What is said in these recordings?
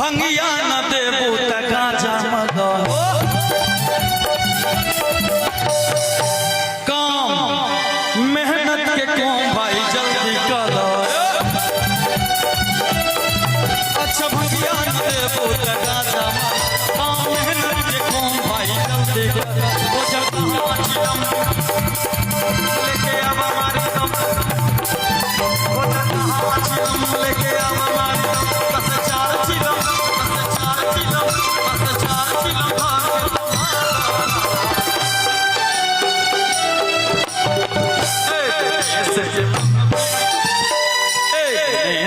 भंगिया न देबू त गाजा मगन काम मेहनत के कौन भाई जल्दी कर। अच्छा भंगिया न देबू त गाजा काम मेहनत के कौन भाई जल्दी कर। वो जब लेके अब हमारी दम वो जब लेके अब हमारी दम बस चार चिलम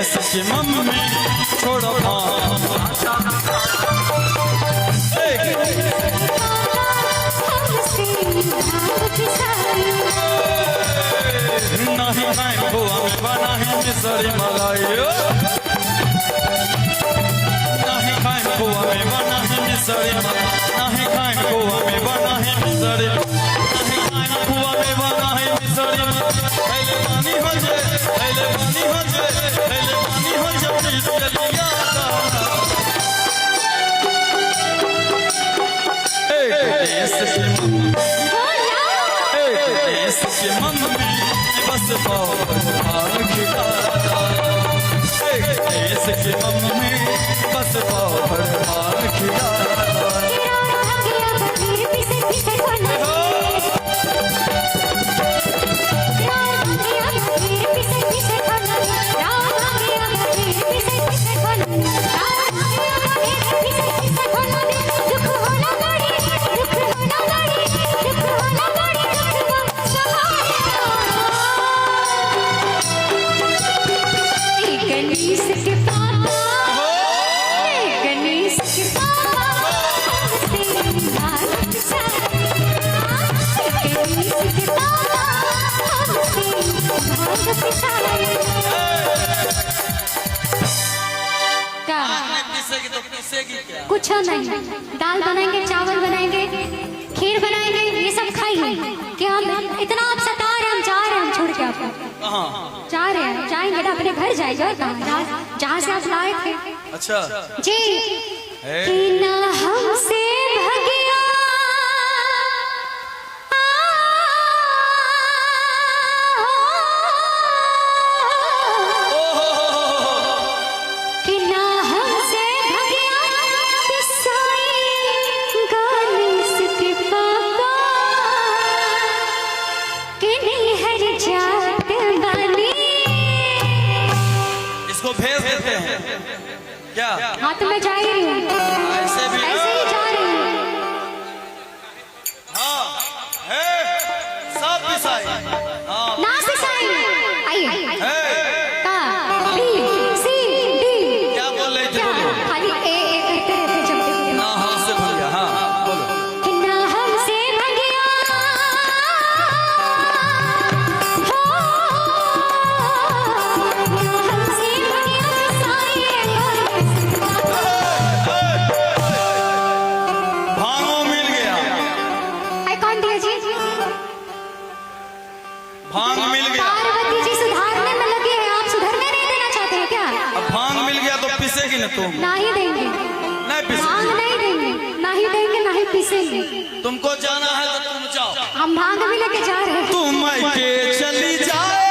सच्ची मम्मी छोड़ो नहीं खाए बुआ में बना है मिसरी मलाई नहीं खाए बुआ में बना है मिसरी नहीं खाए बुआ में बना है मिसरी नहीं खाए बुआ में बना है मिसरी पहले पानी हो जाए पहले पानी हो जाए पहले पानी हो जाए प्लीज चलिया सच्ची मम्मी बस भार खिला सच्ची मम्मी बस भार खिला कुछ नहीं, दाल बनाएंगे, चावल बनाएंगे, खीर बनाएंगे, ये सब खाएंगे। कि हम इतना आप सता रहे, हम जा रहे हैं, हम छोड़ के आपको जा रहे हैं, जाएंगे ना अपने घर जाएंगे जहाँ से आप लाए थे। अच्छा जी कि ना हमसे भगिया भेज देते हैं क्या? हाँ तो मैं जा ही रही हूँ, ऐसे ही जा रही हूँ। हाँ है सब पिसाई ना पिसाई आइए का बी सी डी क्या बोल रही थी? खाली ए करते रहते जब ना हाँ से भैया हाँ बोलो कि ना हमसे भगिया भांग मिल गया। पार्वती जी सुधारने में लगी है, आप सुधरने नहीं देना चाहते हैं क्या? अब भांग मिल गया तो पिसेगी ना तुम? ना ही देंगे, नहीं पिसेगी। भांग नहीं देंगे, ना ही देंगे, ना ही पिसेंगे। तुमको जाना है तो तुम जाओ, हम भांग भी लेके जा रहे हैं। तुम के चली जाए